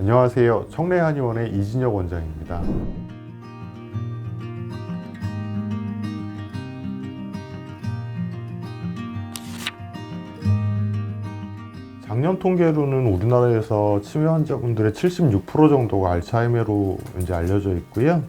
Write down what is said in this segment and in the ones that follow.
안녕하세요. 청래한의원의 이진혁 원장입니다. 작년 통계로는 우리나라에서 치매 환자분들의 76% 정도가 알츠하이머로 이제 알려져 있고요.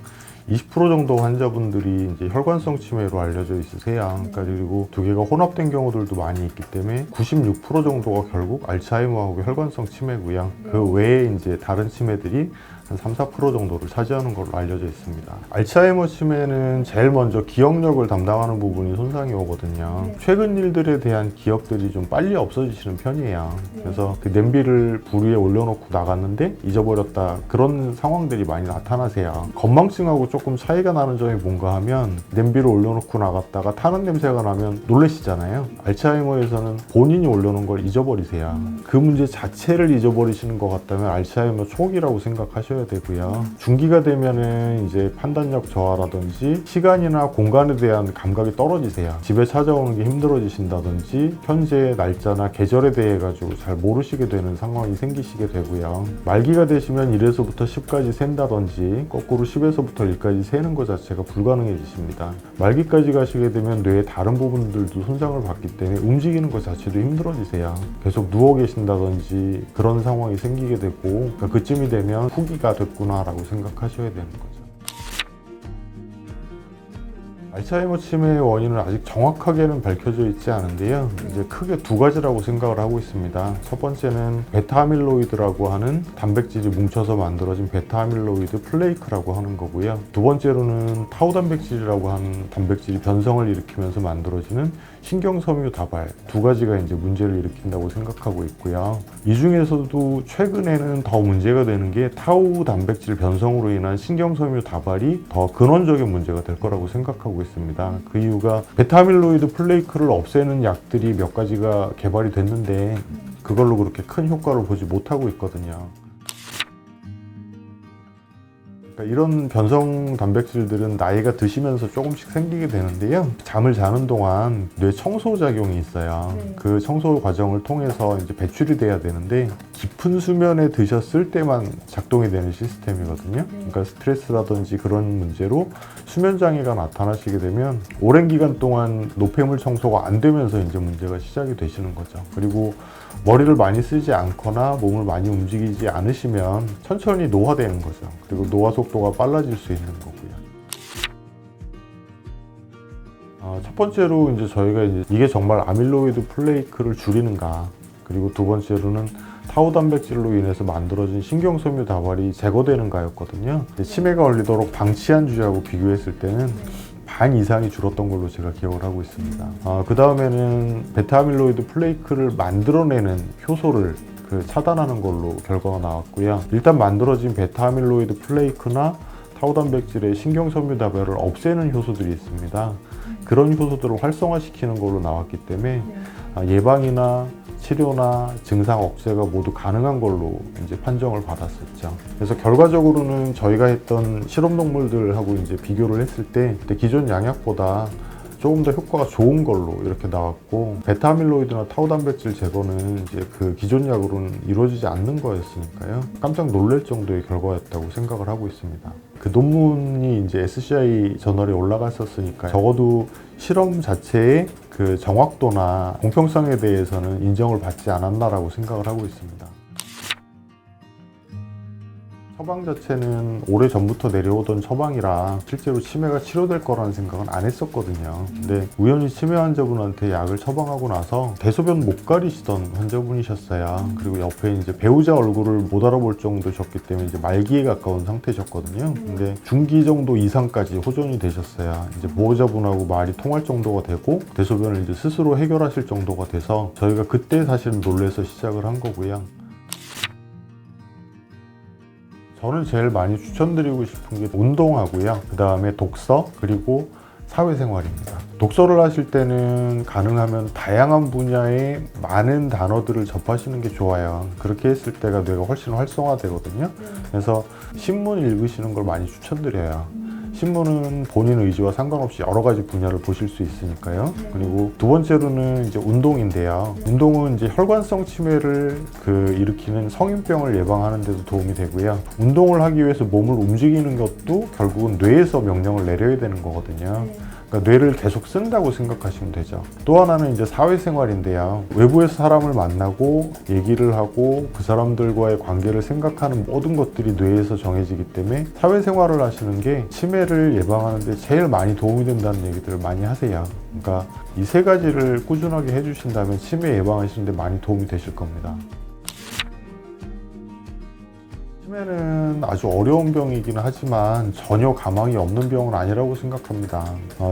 20% 정도 환자분들이 이제 혈관성 치매로 알려져 있으세요. 그리고 두 개가 혼합된 경우들도 많이 있기 때문에 96% 정도가 결국 알츠하이머하고 혈관성 치매고요. 그 외에 이제 다른 치매들이 한 3~4% 정도를 차지하는 걸로 알려져 있습니다. 알츠하이머 치매는 제일 먼저 기억력을 담당하는 부분이 손상이 오거든요. 최근 일들에 대한 기억들이 좀 빨리 없어지시는 편이에요. 그래서 그 냄비를 불 위에 올려놓고 나갔는데 잊어버렸다, 그런 상황들이 많이 나타나세요. 건망증하고 조금 차이가 나는 점이 뭔가 하면, 냄비를 올려놓고 나갔다가 타는 냄새가 나면 놀라시잖아요. 알츠하이머에서는 본인이 올려놓은 걸 잊어버리세요. 그 문제 자체를 잊어버리시는 것 같다면 알츠하이머 초기라고 생각하셔야 되고요. 중기가 되면은 이제 판단력 저하라든지 시간이나 공간에 대한 감각이 떨어지세요. 집에 찾아오는 게 힘들어지신다든지 현재 날짜나 계절에 대해 가지고 잘 모르시게 되는 상황이 생기시게 되고요. 말기가 되시면 1에서부터 10까지 센다든지 거꾸로 10에서부터 1까지 세는 것 자체가 불가능해지십니다. 말기까지 가시게 되면 뇌의 다른 부분들도 손상을 받기 때문에 움직이는 것 자체도 힘들어지세요. 계속 누워 계신다든지 그런 상황이 생기게 되고, 그러니까 그쯤이 되면 후기가 됐구나라고 생각하셔야 되는 거죠. 알츠하이머 치매의 원인은 아직 정확하게는 밝혀져 있지 않은데요. 이제 크게 두 가지라고 생각을 하고 있습니다. 첫 번째는 베타아밀로이드라고 하는 단백질이 뭉쳐서 만들어진 베타아밀로이드 플레이크라고 하는 거고요. 두 번째로는 타우 단백질이라고 하는 단백질이 변성을 일으키면서 만들어지는 신경섬유 다발, 두 가지가 이제 문제를 일으킨다고 생각하고 있고요. 이 중에서도 최근에는 더 문제가 되는 게 타우 단백질 변성으로 인한 신경섬유 다발이 더 근원적인 문제가 될 거라고 생각하고 있습니다. 그 이유가 베타아밀로이드 플레이크를 없애는 약들이 몇 가지가 개발이 됐는데 그걸로 그렇게 큰 효과를 보지 못하고 있거든요. 이런 변성 단백질들은 나이가 드시면서 조금씩 생기게 되는데요. 잠을 자는 동안 뇌 청소 작용이 있어요. 그 청소 과정을 통해서 이제 배출이 돼야 되는데 깊은 수면에 드셨을 때만 작동이 되는 시스템이거든요. 그러니까 스트레스라든지 그런 문제로 수면 장애가 나타나시게 되면 오랜 기간 동안 노폐물 청소가 안 되면서 이제 문제가 시작이 되시는 거죠. 그리고 머리를 많이 쓰지 않거나 몸을 많이 움직이지 않으시면 천천히 노화되는 거죠. 그리고 노화 속도가 빨라질 수 있는 거고요. 첫 번째로 이제 저희가 이게 정말 아밀로이드 플레이크를 줄이는가, 그리고 두 번째로는 타우 단백질로 인해서 만들어진 신경섬유 다발이 제거되는가였거든요. 치매가 걸리도록 방치한 주제하고 비교했을 때는 반 이상이 줄었던 걸로 제가 기억을 하고 있습니다. 그 다음에는 베타아밀로이드 플레이크를 만들어내는 효소를 차단하는 걸로 결과가 나왔고요. 일단 만들어진 베타아밀로이드 플레이크나 타우 단백질의 신경섬유 다발을 없애는 효소들이 있습니다. 그런 효소들을 활성화시키는 걸로 나왔기 때문에 예방이나 치료나 증상 억제가 모두 가능한 걸로 이제 판정을 받았었죠. 그래서 결과적으로는 저희가 했던 실험동물들하고 이제 비교를 했을 때 기존 양약보다 조금 더 효과가 좋은 걸로 이렇게 나왔고, 베타아밀로이드나 타우 단백질 제거는 이제 그 기존 약으로는 이루어지지 않는 거였으니까요. 깜짝 놀랄 정도의 결과였다고 생각을 하고 있습니다. 그 논문이 이제 SCI 저널에 올라갔었으니까 적어도 실험 자체의 그 정확도나 공평성에 대해서는 인정을 받지 않았나라고 생각을 하고 있습니다. 처방 자체는 오래전부터 내려오던 처방이라 실제로 치매가 치료될 거라는 생각은 안 했었거든요. 근데 우연히 치매 환자분한테 약을 처방하고 나서 대소변 못 가리시던 환자분이셨어요. 그리고 옆에 이제 배우자 얼굴을 못 알아볼 정도셨기 때문에 이제 말기에 가까운 상태셨거든요. 근데 중기 정도 이상까지 호전이 되셨어요. 이제 보호자분하고 말이 통할 정도가 되고 대소변을 이제 스스로 해결하실 정도가 돼서 저희가 그때 사실은 놀라서 시작을 한 거고요. 저는 제일 많이 추천드리고 싶은 게 운동하고요. 그 다음에 독서, 그리고 사회생활입니다. 독서를 하실 때는 가능하면 다양한 분야의 많은 단어들을 접하시는 게 좋아요. 그렇게 했을 때가 뇌가 훨씬 활성화되거든요. 그래서 신문 읽으시는 걸 많이 추천드려요. 신문은 본인 의지와 상관없이 여러 가지 분야를 보실 수 있으니까요. 그리고 두 번째로는 이제 운동인데요. 운동은 이제 혈관성 치매를 일으키는 성인병을 예방하는 데도 도움이 되고요. 운동을 하기 위해서 몸을 움직이는 것도 결국은 뇌에서 명령을 내려야 되는 거거든요. 그러니까 뇌를 계속 쓴다고 생각하시면 되죠. 또 하나는 이제 사회생활인데요. 외부에서 사람을 만나고 얘기를 하고 그 사람들과의 관계를 생각하는 모든 것들이 뇌에서 정해지기 때문에 사회생활을 하시는 게 치매를 예방하는 데 제일 많이 도움이 된다는 얘기들을 많이 하세요. 그러니까 이 세 가지를 꾸준하게 해주신다면 치매 예방하시는 데 많이 도움이 되실 겁니다. 치매는 아주 어려운 병이기는 하지만 전혀 가망이 없는 병은 아니라고 생각합니다.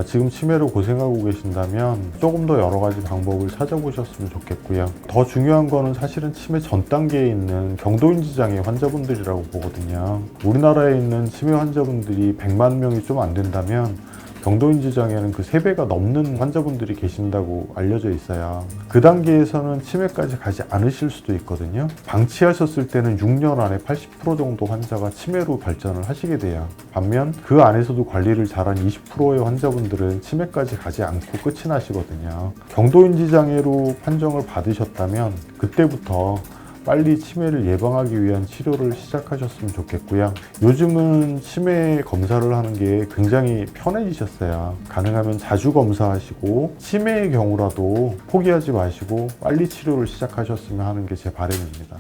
지금 치매로 고생하고 계신다면 조금 더 여러 가지 방법을 찾아보셨으면 좋겠고요. 더 중요한 거는 사실은 치매 전 단계에 있는 경도인지 장애 환자분들이라고 보거든요. 우리나라에 있는 치매 환자분들이 100만 명이 좀 안 된다면 경도인지 장애는 그 3배가 넘는 환자분들이 계신다고 알려져 있어요. 그 단계에서는 치매까지 가지 않으실 수도 있거든요. 방치하셨을 때는 6년 안에 80% 정도 환자가 치매로 발전을 하시게 돼요. 반면 그 안에서도 관리를 잘한 20%의 환자분들은 치매까지 가지 않고 끝이 나시거든요. 경도인지 장애로 판정을 받으셨다면 그때부터 빨리 치매를 예방하기 위한 치료를 시작하셨으면 좋겠고요. 요즘은 치매 검사를 하는 게 굉장히 편해지셨어요. 가능하면 자주 검사하시고 치매의 경우라도 포기하지 마시고 빨리 치료를 시작하셨으면 하는 게 제 바람입니다.